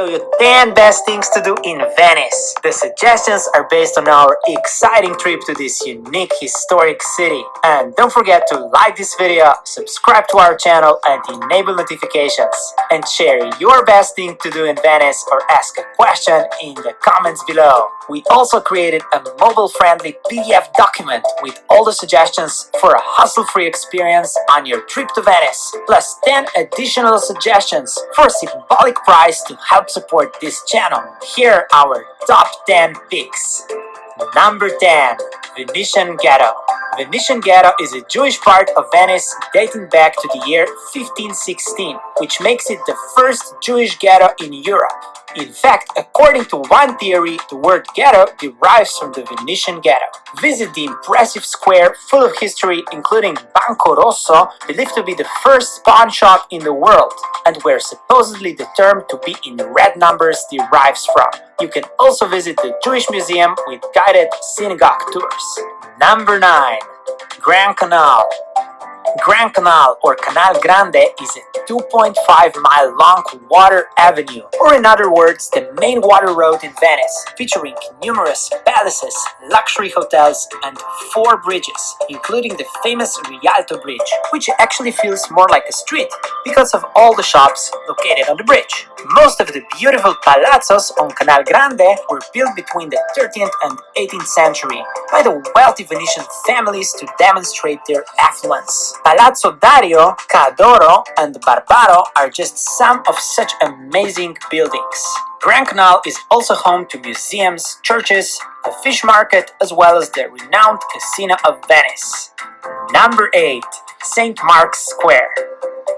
show you 10 best things to do in Venice. The suggestions are based on our exciting trip to this unique historic city. And don't forget to like this video, subscribe to our channel and enable notifications. And share your best thing to do in Venice or ask a question in the comments below. We also created a mobile-friendly PDF document with all the suggestions for a hassle-free experience on your trip to Venice, plus 10 additional suggestions for a symbolic price to help support this channel. Here are our top 10 picks. Number 10. Venetian Ghetto. Venetian Ghetto is a Jewish part of Venice dating back to the year 1516, which makes it the first Jewish ghetto in Europe. In fact, according to one theory, the word ghetto derives from the Venetian Ghetto. Visit the impressive square full of history, including Banco Rosso, believed to be the first pawn shop in the world, and where supposedly the term "to be in red numbers" derives from. You can also visit the Jewish Museum with guided synagogue tours. Number 9. Grand Canal. Grand Canal, or Canal Grande, is a 2.5-mile long water avenue, or in other words, the main water road in Venice, featuring numerous palaces, luxury hotels, and 4 bridges, including the famous Rialto Bridge, which actually feels more like a street because of all the shops located on the bridge. Most of the beautiful palazzos on Canal Grande were built between the 13th and 18th century by the wealthy Venetian families to demonstrate their affluence. Palazzo Dario, Cadoro, and Barbaro are just some of such amazing buildings. Grand Canal is also home to museums, churches, a fish market, as well as the renowned Casino of Venice. Number 8. St. Mark's Square.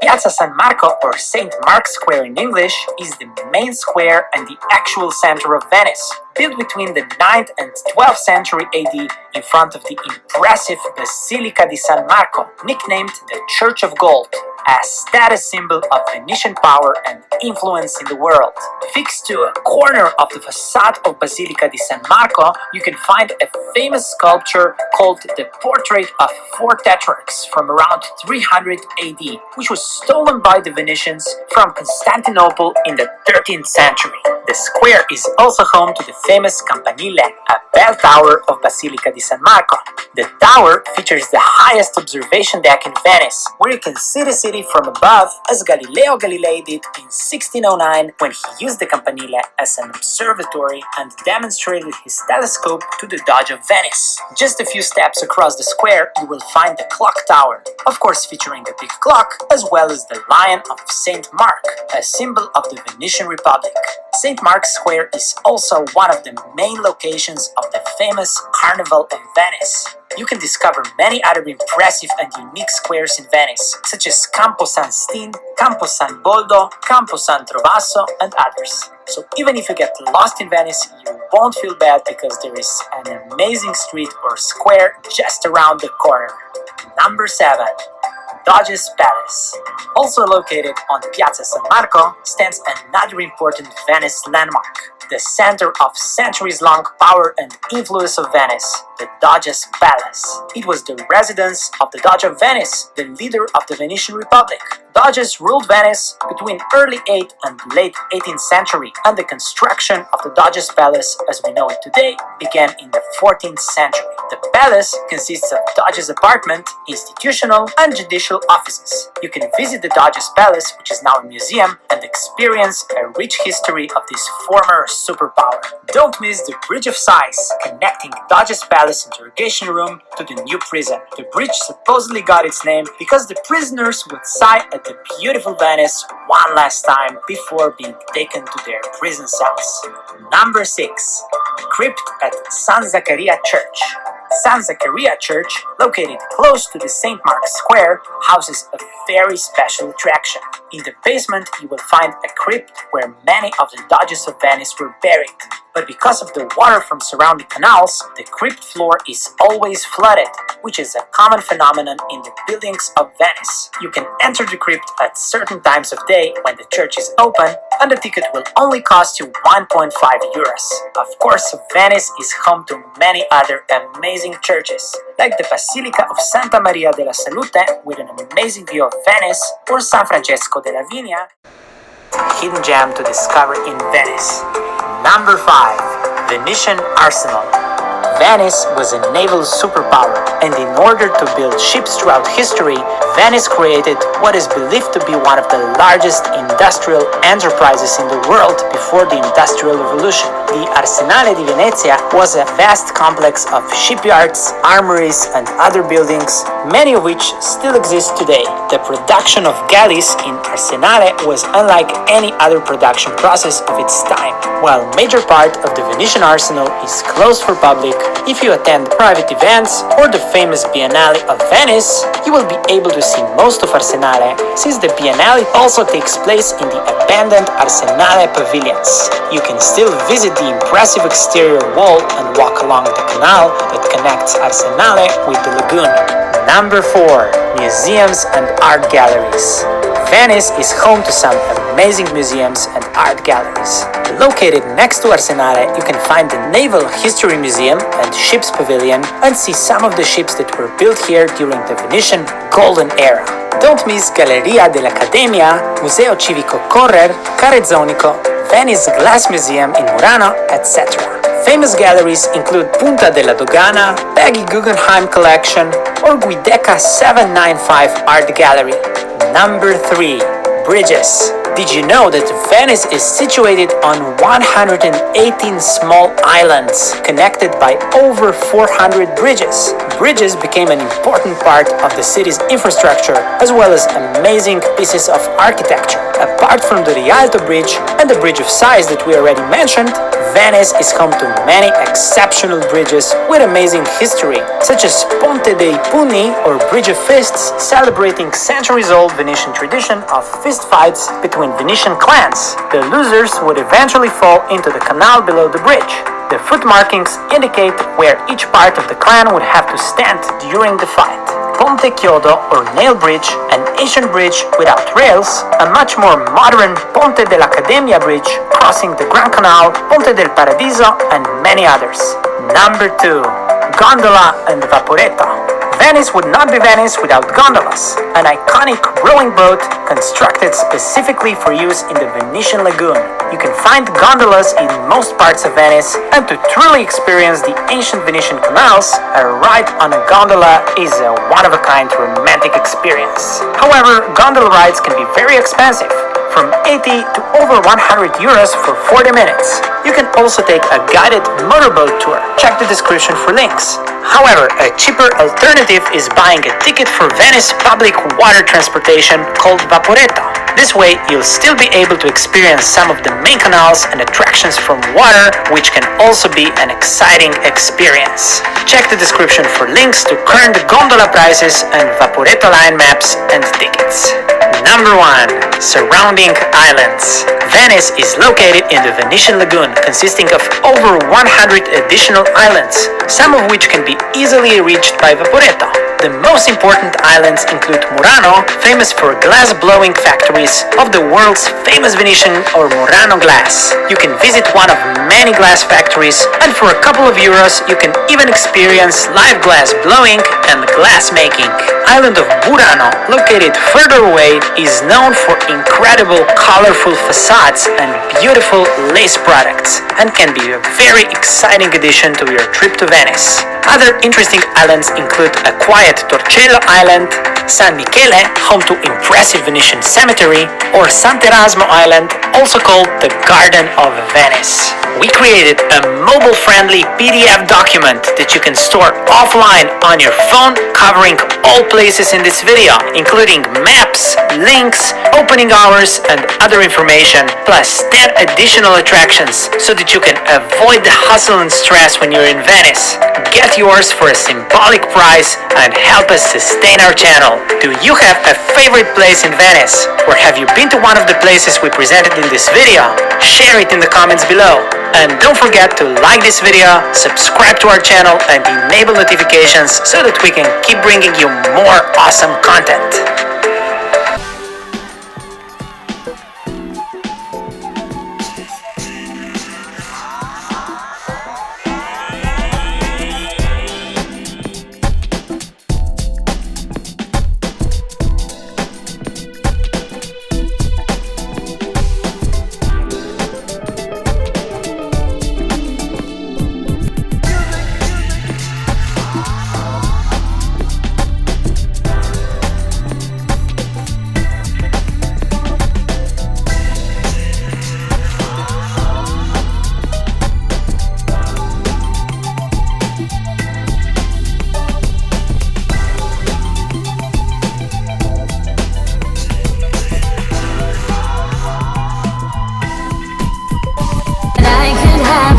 Piazza San Marco, or St. Mark's Square in English, is the main square and the actual center of Venice, built between the 9th and 12th century AD in front of the impressive Basilica di San Marco, nicknamed the Church of Gold, a status symbol of Venetian power and influence in the world. Fixed to a corner of the facade of Basilica di San Marco, you can find a famous sculpture called the Portrait of 4 Tetrarchs from around 300 AD, which was stolen by the Venetians from Constantinople in the 13th century. The square is also home to the famous Campanile, a bell tower of Basilica di San Marco. The tower features the highest observation deck in Venice, where you can see the city from above, as Galileo Galilei did in 1609 when he used the Campanile as an observatory and demonstrated his telescope to the Doge of Venice. Just a few steps across the square, you will find the clock tower, of course featuring a big clock, as well as the Lion of St. Mark, a symbol of the Venetian Republic. St. Mark's Square is also one of the main locations of the famous Carnival of Venice. You can discover many other impressive and unique squares in Venice, such as Campo San Stin, Campo San Boldo, Campo San Trovaso, and others. So even if you get lost in Venice, you won't feel bad because there is an amazing street or square just around the corner. Number 7. Doge's Palace. Also located on Piazza San Marco stands another important Venice landmark, the center of centuries-long power and influence of Venice, the Doge's Palace. It was the residence of the Doge of Venice, the leader of the Venetian Republic. Doges ruled Venice between early 8th and late 18th century, and the construction of the Doge's Palace as we know it today began in the 14th century. The palace consists of Doge's apartment, institutional and judicial offices. You can visit the Doge's Palace, which is now a museum, and experience a rich history of this former superpower. Don't miss the Bridge of Sighs, connecting Doge's Palace interrogation room to the new prison. The bridge supposedly got its name because the prisoners would sigh at the beautiful Venice one last time before being taken to their prison cells. Number 6. Crypt at San Zaccaria Church. San Zaccaria Church, located close to the St. Mark's Square, houses a very special attraction. In the basement, you will find a crypt where many of the Doges of Venice were buried. But because of the water from surrounding canals, the crypt floor is always flooded, which is a common phenomenon in the buildings of Venice. You can enter the crypt at certain times of day when the church is open, and the ticket will only cost you 1.5 euros. Of course, Venice is home to many other amazing churches, like the Basilica of Santa Maria della Salute with an amazing view of Venice, or San Francesco della Vigna, hidden gem to discover in Venice. Number 5. Venetian Arsenal. Venice was a naval superpower, and in order to build ships throughout history, Venice created what is believed to be one of the largest industrial enterprises in the world before the Industrial Revolution. The Arsenale di Venezia was a vast complex of shipyards, armories, and other buildings, many of which still exist today. The production of galleys in Arsenale was unlike any other production process of its time. While a major part of the Venetian arsenal is closed for public, if you attend private events or the famous Biennale of Venice, you will be able to see most of Arsenale, since the Biennale also takes place in the abandoned Arsenale pavilions. You can still visit the impressive exterior wall and walk along the canal that connects Arsenale with the lagoon. Number 4. Museums and art galleries. Venice is home to some amazing museums and art galleries. Located next to Arsenale, you can find the Naval History Museum and Ships Pavilion and see some of the ships that were built here during the Venetian Golden Era. Don't miss Galleria dell'Accademia, Museo Civico Correr, Carezzonico, Venice Glass Museum in Murano, etc. Famous galleries include Punta della Dogana, Peggy Guggenheim Collection, or Guideca 795 Art Gallery. Number 3. Bridges. Did you know that Venice is situated on 118 small islands, connected by over 400 bridges? Bridges became an important part of the city's infrastructure, as well as amazing pieces of architecture. Apart from the Rialto Bridge and the Bridge of Sighs that we already mentioned, Venice is home to many exceptional bridges with amazing history, such as Ponte dei Pugni, or Bridge of Fists, celebrating centuries-old Venetian tradition of fist fights between Venetian clans. The losers would eventually fall into the canal below the bridge. The foot markings indicate where each part of the clan would have to stand during the fight. Ponte Chiodo, or Nail Bridge, an ancient bridge without rails, a much more modern Ponte dell'Accademia Bridge crossing the Grand Canal, Ponte del Paradiso, and many others. Number 2. Gondola and Vaporetto. Venice would not be Venice without gondolas, an iconic rowing boat constructed specifically for use in the Venetian lagoon. You can find gondolas in most parts of Venice, and to truly experience the ancient Venetian canals, a ride on a gondola is a one-of-a-kind romantic experience. However, gondola rides can be very expensive, from 80 to over 100 euros for 40 minutes. You can also take a guided motorboat tour. Check the description for links. However, a cheaper alternative is buying a ticket for Venice public water transportation called Vaporetto. This way, you'll still be able to experience some of the main canals and attractions from water, which can also be an exciting experience. Check the description for links to current gondola prices and Vaporetto line maps and tickets. Number 1. Surrounding islands. Venice is located in the Venetian lagoon, consisting of over 100 additional islands, some of which can be easily reached by Vaporetto. The most important islands include Murano, famous for glass-blowing factories of the world's famous Venetian or Murano glass. You can visit one of many glass factories, and for a couple of euros you can even experience live glass blowing and glass making. Island of Murano, located further away, is known for incredible colorful facades and beautiful lace products, and can be a very exciting addition to your trip to Venice. Other interesting islands include a quiet Torcello Island, San Michele, home to impressive Venetian cemetery, or Sant'Erasmo Island, also called the Garden of Venice. We created a mobile-friendly PDF document that you can store offline on your phone, covering all places in this video, including maps, links, opening hours, and other information, plus 10 additional attractions, so that you can avoid the hustle and stress when you're in Venice. Get yours for a symbolic price and help us sustain our channel. Do you have a favorite place in Venice? Or have you been to one of the places we presented in this video? Share it in the comments below. And don't forget to like this video, subscribe to our channel, and enable notifications so that we can keep bringing you more awesome content.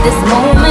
this moment.